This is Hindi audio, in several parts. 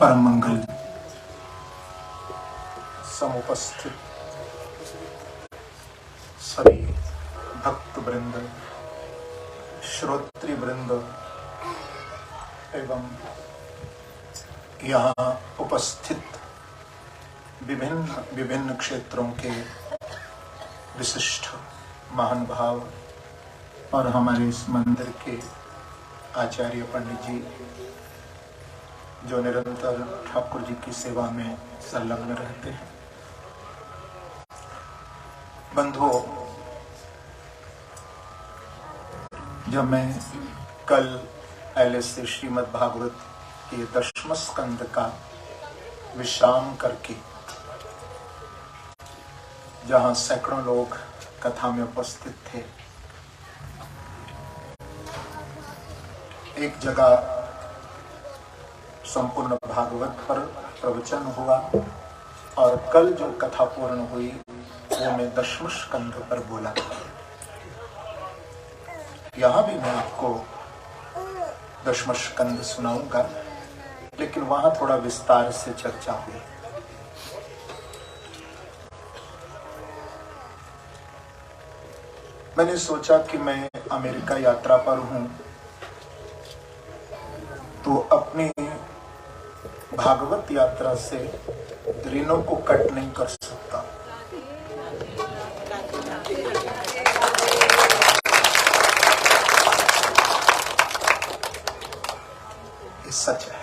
परम मंगल समुपस्थित सभी भक्त वृंद, श्रोत्री वृंद एवं यहाँ उपस्थित विभिन्न विभिन्न क्षेत्रों के विशिष्ट महान भाव और हमारे इस मंदिर के आचार्य पंडित जी जो निरंतर ठाकुर जी की सेवा में संलग्न रहते हैं। बंधुओं, जब मैं कल LSC श्रीमद् भागवत के 10वें स्कंद का विश्राम करके, जहां सैकड़ों लोग कथा में उपस्थित थे, एक जगह संपूर्ण भागवत पर प्रवचन हुआ और कल जो कथा पूर्ण हुई वो मैं 10वें स्कंद पर बोला। यहां भी मैं आपको 10वां स्कंद सुनाऊंगा, लेकिन वहां थोड़ा विस्तार से चर्चा हुई। मैंने सोचा कि मैं अमेरिका यात्रा पर हूं तो अपनी भागवत यात्रा से ऋणों को कट नहीं कर सकता। ये सच है।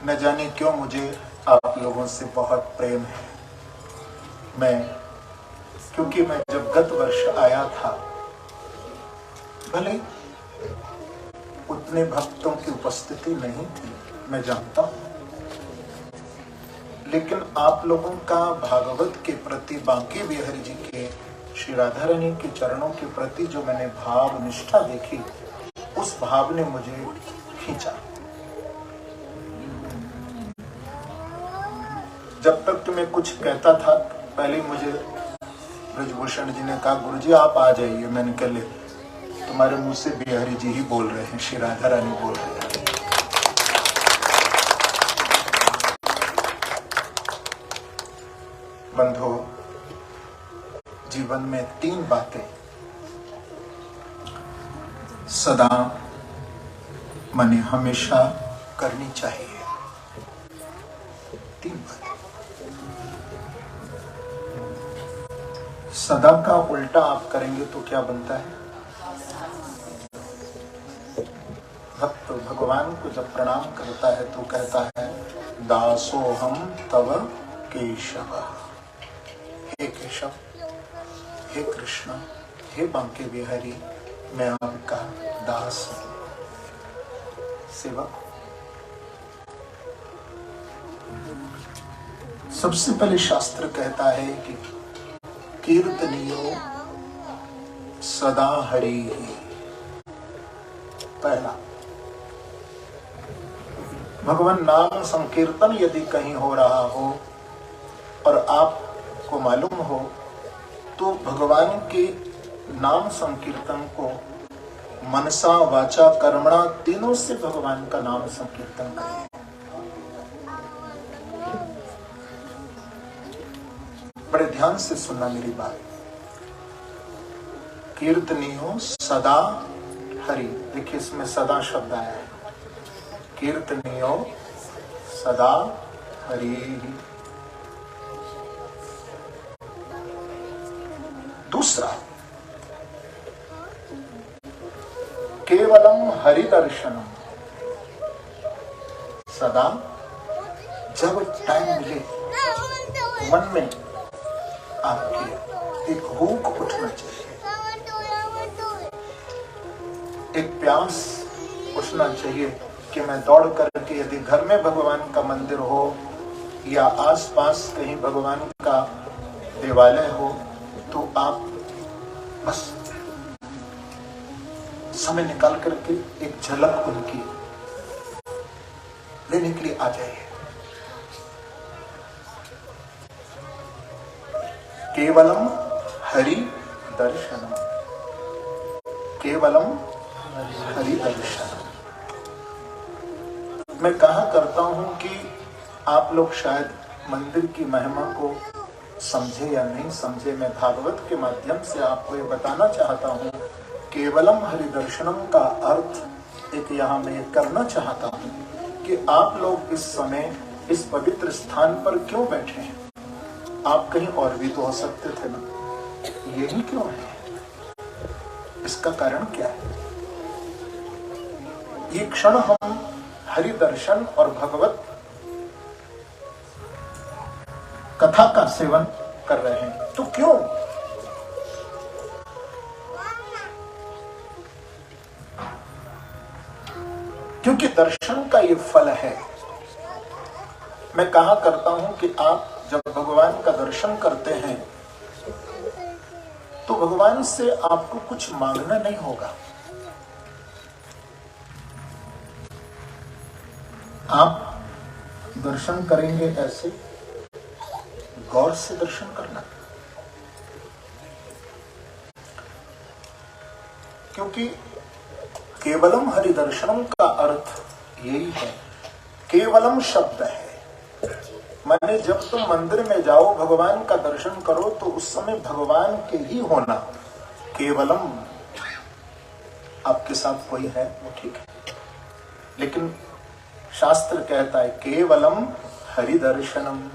न जाने क्यों मुझे आप लोगों से बहुत प्रेम है। क्योंकि मैं जब गत वर्ष आया था, भले उतने भक्तों की उपस्थिति नहीं थी, मैं जानता हूं, लेकिन आप लोगों का भागवत के प्रति, बांके बिहारी जी के, श्री राधा रानी के चरणों के प्रति जो मैंने भाव निष्ठा देखी, उस भाव ने मुझे खींचा। जब तक कि मैं कुछ कहता था, पहले मुझे ब्रजभूषण जी ने कहा, गुरुजी आप आ जाइए। मैंने कहा ले, तुम्हारे मुंह से बिहारी जी ही बोल रहे हैं, श्री राधा रानी बोल रहे हैं। बंधो, जीवन में 3 बातें सदा माने हमेशा करनी चाहिए। 3 बातें। सदा का उल्टा आप करेंगे तो क्या बनता है? भक्त भगवान को जब प्रणाम करता है तो कहता है, दासोहम तव केशव। हे केशव, हे कृष्ण, हे बांके बिहारी, मैं आपका दास हूं, सेवक। सबसे पहले शास्त्र कहता है कि कीर्तनियो सदा हरि। पहला, भगवान नाम संकीर्तन यदि कहीं हो रहा हो और आपको मालूम हो, तो भगवान के नाम संकीर्तन को मनसा वाचा कर्मणा तीनों से भगवान का नाम संकीर्तन करें। बड़े ध्यान से सुनना मेरी बात। कीर्तनियो सदा हरि, देखिए इसमें सदा शब्द आया है। कीर्तनियो सदा हरि। दूसरा, केवलम हरि दर्शनम। सदा जब टाइम मिले, मन में आपके एक भूख उठना चाहिए, एक प्यास उठना चाहिए कि मैं दौड़ करके, यदि घर में भगवान का मंदिर हो या आसपास कहीं भगवान का देवालय हो, तो आप बस समय निकाल करके एक झलक उनकी लेने के लिए आ जाइए। केवलम हरि दर्शनम, केवलम हरि दर्शनम। मैं कहा करता हूं कि आप लोग शायद मंदिर की महिमा को समझे या नहीं समझे, मैं भागवत के माध्यम से आपको ये बताना चाहता हूं। केवलम हरिदर्शनम का अर्थ एक यहाँ मैं करना चाहता हूं कि आप लोग इस समय इस पवित्र स्थान पर क्यों बैठे हैं। आप कहीं और भी तो हो सकते थे ना, यही क्यों है? इसका कारण क्या है? ये क्षण हम हरि दर्शन और भगवत कथा का सेवन कर रहे हैं, तो क्यों? क्योंकि दर्शन का ये फल है। मैं कहा करता हूं कि आप जब भगवान का दर्शन करते हैं तो भगवान से आपको कुछ मांगना नहीं होगा। आप दर्शन करेंगे ऐसे, गौर से दर्शन करना, क्योंकि केवलम हरिदर्शनम का अर्थ यही है। केवलम शब्द है, माने जब तुम मंदिर में जाओ भगवान का दर्शन करो तो उस समय भगवान के ही होना। केवलम आपके साथ कोई है वो ठीक है, लेकिन शास्त्र कहता है केवलम हरिदर्शनम।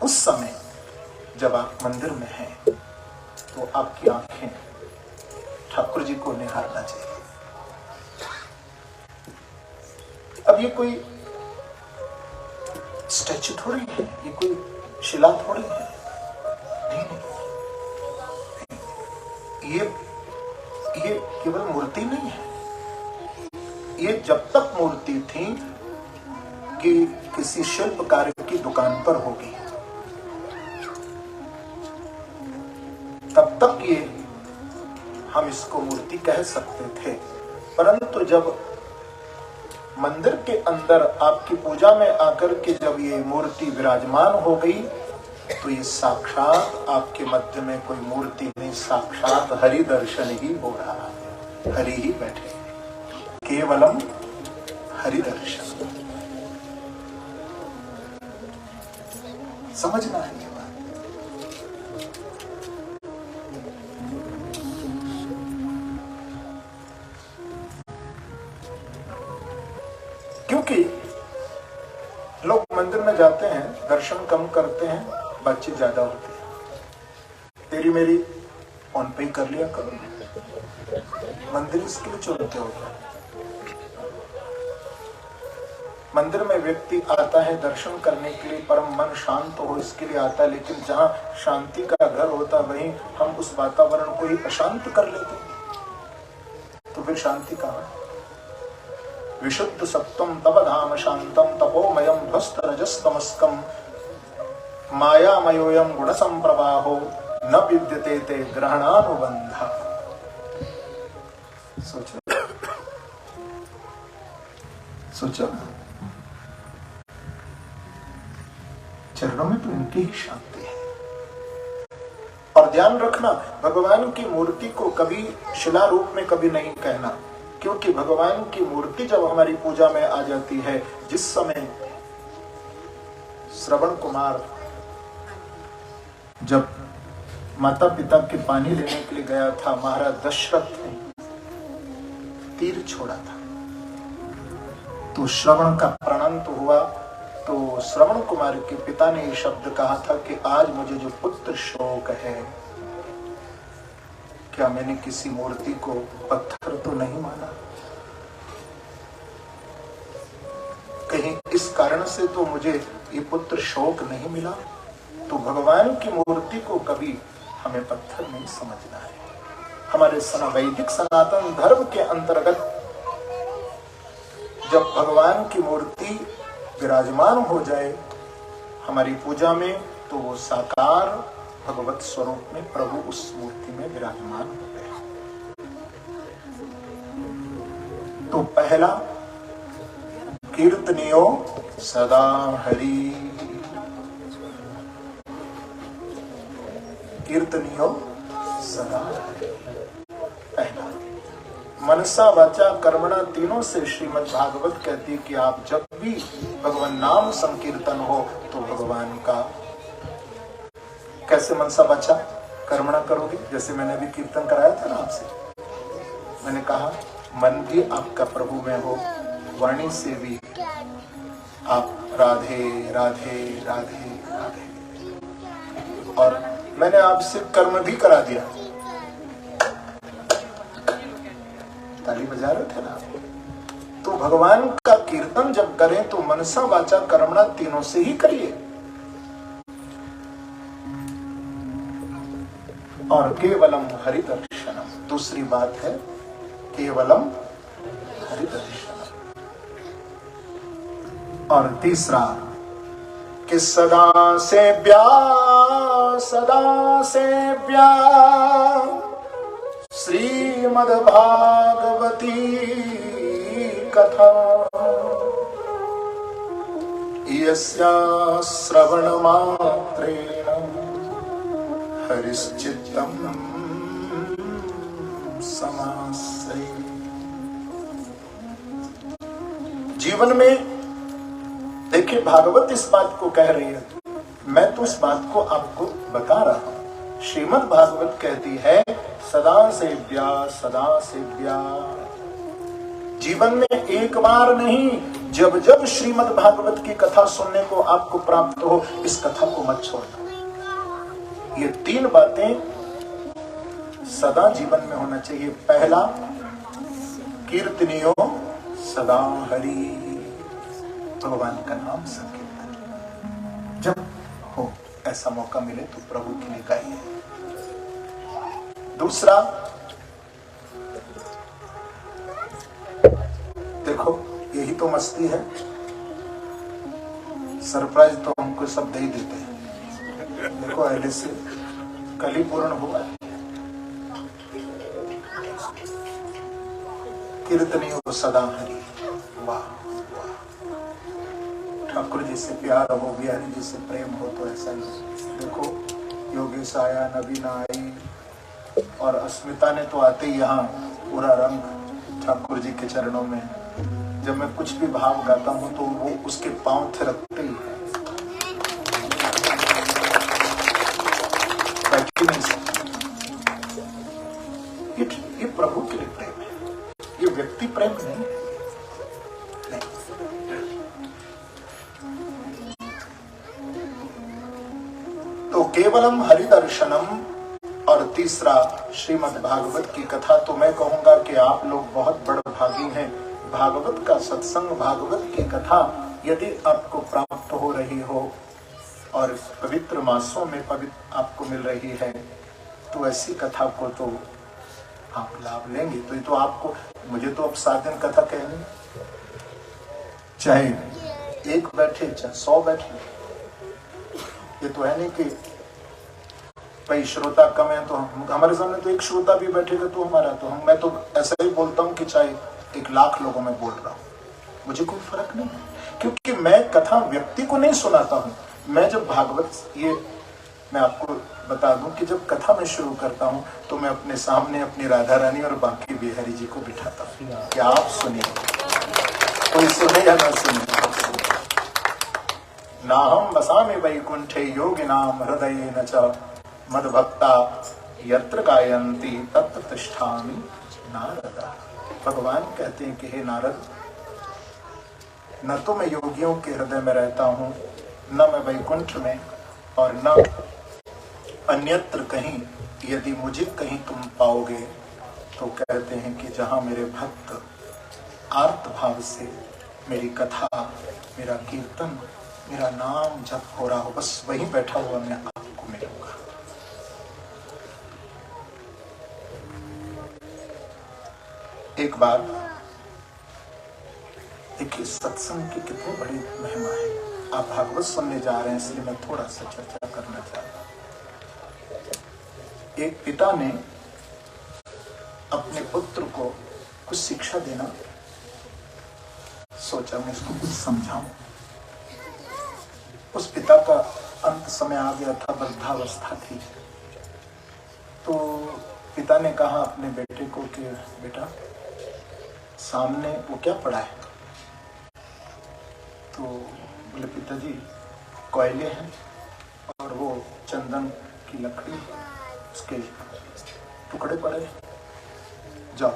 उस समय जब आप मंदिर में हैं तो आपकी आंखें ठाकुर जी को निहारना चाहिए। अब ये कोई स्टैचू थोड़ी है, ये कोई शिला थोड़ी है, नहीं। ये केवल मूर्ति नहीं है। ये जब तक मूर्ति थी कि किसी शिल्पकार की दुकान पर होगी, तब तक ये हम इसको मूर्ति कह सकते थे। परंतु जब मंदिर के अंदर आपकी पूजा में आकर के जब ये मूर्ति विराजमान हो गई तो ये साक्षात आपके मध्य में कोई मूर्ति नहीं, साक्षात हरि दर्शन ही हो रहा है। हरि ही बैठे, केवलम हरि दर्शन। समझना है ये बात। क्योंकि लोग मंदिर में जाते हैं, दर्शन कम करते हैं, बातचीत ज्यादा होती है। तेरी मेरी फोन पे ही कर लिया करो, मंदिर इसके लिए चलते हो। मंदिर में व्यक्ति आता है दर्शन करने के लिए, परम मन शांत हो इसके लिए आता है, लेकिन जहां शांति का घर होता वहीं हम उस वातावरण को ही अशांत कर लेते हैं, तो फिर शांति कहां? विशुद्ध सत्वम तव धाम शांतम तपोमयम ध्वस्त रजस्तमस्कम मायामयोयम गुण संप्रवाहो न विद्यते ते ग्रहणानुबंधा। सोचो चरणों में तो इनकी ही शांति है। और ध्यान रखना, भगवान की मूर्ति को कभी शिला रूप में कभी नहीं कहना, क्योंकि भगवान की मूर्ति जब हमारी पूजा में आ जाती है, जिस समय श्रवण कुमार जब माता पिता के पानी लेने के लिए गया था, महाराज दशरथ ने तीर छोड़ा था, तो श्रवण का प्रणंत हुआ। तो श्रवण कुमार के पिता ने ये शब्द कहा था कि आज मुझे जो पुत्र शोक है, क्या मैंने किसी मूर्ति को पत्थर तो नहीं माना? कहीं इस कारण से तो मुझे ये पुत्र शोक नहीं मिला? तो भगवान की मूर्ति को कभी हमें पत्थर नहीं समझना है। हमारे वैदिक सनातन धर्म के अंतर्गत जब भगवान की मूर्ति विराजमान हो जाए हमारी पूजा में, तो वो साकार भगवत स्वरूप में प्रभु उस मूर्ति में विराजमान होते हैं। तो पहला, कीर्तनियो सदा हरि, कीर्तनियो सदा हरि। पहला मनसा वाचा कर्मणा तीनों से श्रीमद् भागवत कहती है कि आप जब भी भगवान नाम संकीर्तन हो तो भगवान का कैसे मनसा वाचा कर्मणा करोगे। जैसे मैंने अभी कीर्तन कराया था ना आपसे, मैंने कहा मन भी आपका प्रभु में हो, वाणी से भी आप राधे राधे राधे राधे। और मैंने आपसे कर्म भी करा दिया, ताली बजा रहे थे ना। तो भगवान का कीर्तन जब करें तो मनसा वाचा कर्मणा तीनों से ही करिए। और केवलम हरि दर्शनम, दूसरी बात है केवलम हरि दर्शनम। और तीसरा कि सदा से श्रीमद् भागवती कथा यस्या श्रवण मात्रेण हरिश्चित्तम समाश्रये। जीवन में देखिए भागवत इस बात को कह रही है, मैं तो इस बात को आपको बता रहा हूं। श्रीमद् भागवत कहती है सदा सेव्या। जीवन में एक बार नहीं, जब जब श्रीमद् भागवत की कथा सुनने को आपको प्राप्त हो, इस कथा को मत छोड़ना। ये तीन बातें सदा जीवन में होना चाहिए। पहला, कीर्तनियो सदा हरि, भगवान का नाम संकीर्तन जब हो ऐसा मौका मिले तो प्रभु के लिए गाइए। दूसरा, देखो यही तो मस्ती है, सरप्राइज तो हमको सब दे ही देते हैं। देखो पहले से कल ही पूर्ण हुआ। कीर्तनी हो सदा हरि, वाह ठाकुर जी से प्यार हो, बिहारी जी से प्रेम हो तो ऐसा ही। देखो योगेश आया, नवीन आई और अस्मिता ने तो आते ही यहाँ पूरा रंग ठाकुर जी के चरणों में। जब मैं कुछ भी भाव गाता हूँ तो वो उसके पांव थिरकते ही बैठ नहीं सकते। ये प्रभु के लिए प्रेम है, ये व्यक्ति प्रेम नहीं। तो केवलम हरि दर्शनम और तीसरा श्रीमद् भागवत की कथा। तो मैं कहूंगा कि आप लोग बहुत बड़भागी हैं। भागवत का सत्संग, भागवत की कथा यदि आपको प्राप्त हो रही हो और पवित्र मासों में पवित्र आपको मिल रही है तो ऐसी कथा को तो आप लाभ लेंगे। तो ये तो आपको, मुझे तो अब 7 दिन कथा कहनी, चाहे एक बैठे चाहे 100 बैठे। ये तो है नहीं कि भाई श्रोता कम है तो हमारे सामने तो एक श्रोता भी बैठेगा तो हमारा तो मैं तो ऐसा ही बोलता हूँ कि चाहे 1,00,000 लोगों में बोल रहा हूँ, मुझे कोई फर्क नहीं है। क्योंकि मैं कथा व्यक्ति को नहीं सुनाता हूँ। मैं जब भागवत, ये मैं आपको बता दूं कि जब कथा में शुरू करता हूँ तो मैं अपने सामने अपनी राधा रानी और बाकी बिहारी जी को बिठाता हूँ कि आप सुनिए, कोई सुने या ना सुने। नाहम बसामि वैकुंठे योगिनाम हृदये न च मद्भक्ता यत्र गायन्ति तत्र तिष्ठामि नारद। भगवान कहते हैं कि हे नारद, न तो मैं योगियों के हृदय में रहता हूँ, न मैं वैकुंठ में और न अन्यत्र कहीं। यदि मुझे कहीं तुम पाओगे तो कहते हैं कि जहाँ मेरे भक्त आर्त भाव से मेरी कथा, मेरा कीर्तन, मेरा नाम जप हो रहा हो, बस वहीं बैठा हुआ मैं आपको मिलूंगा। एक बार देखिए सत्संग की कितनी बड़ी महिमा है। आप भागवत सुनने जा रहे हैं इसलिए मैं थोड़ा सा चर्चा करना चाहता हूं। एक पिता ने अपने पुत्र को कुछ शिक्षा देना सोचा, मैं इसको कुछ समझाऊं। उस पिता का अंत समय आ गया था, वृद्धावस्था थी। तो पिता ने कहा अपने बेटे को कि बेटा सामने वो क्या पड़ा है? तो बोले पिताजी कोयले हैं और वो चंदन की लकड़ी, उसके टुकड़े पड़े, जाओ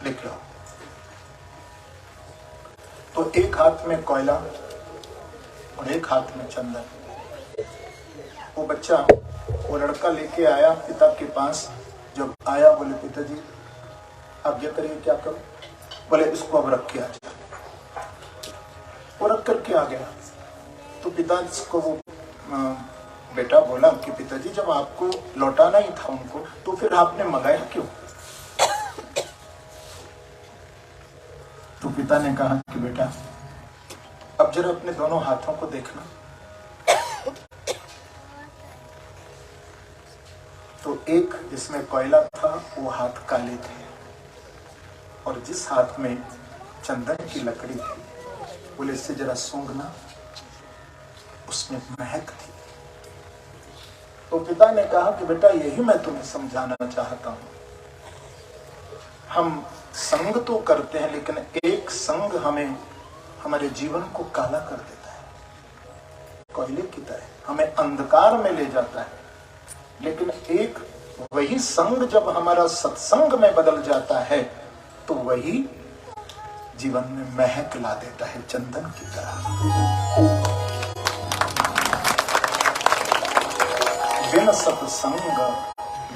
लेके आओ। तो एक हाथ में कोयला और एक हाथ में चंदन। वो बच्चा, वो लड़का लेके आया पिता के पास। जब आया बोले पिताजी आज्ञा करिए क्या करो? बोले इसको अब रख के आ जा। वो रख करके आ गया। तो पिता को वो बेटा बोला कि पिताजी जब आपको लौटाना ही था उनको तो फिर आपने मंगाया क्यों? तो पिता ने कहा कि बेटा अब जरा अपने दोनों हाथों को देखना। तो एक जिसमें कोयला था वो हाथ काले थे और जिस हाथ में चंदन की लकड़ी थी बोले इससे जरा सूंघना, उसमें महक थी। तो पिता ने कहा कि बेटा यही मैं तुम्हें समझाना चाहता हूं। हम संग तो करते हैं लेकिन एक संग हमें हमारे जीवन को काला कर देता है, कोयले की तरह हमें अंधकार में ले जाता है। लेकिन एक वही संग जब हमारा सत्संग में बदल जाता है तो वही जीवन में महक ला देता है चंदन की तरह। बिन सत्संग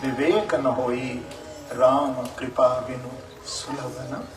विवेक न होई, राम कृपा बिनु सुलभ न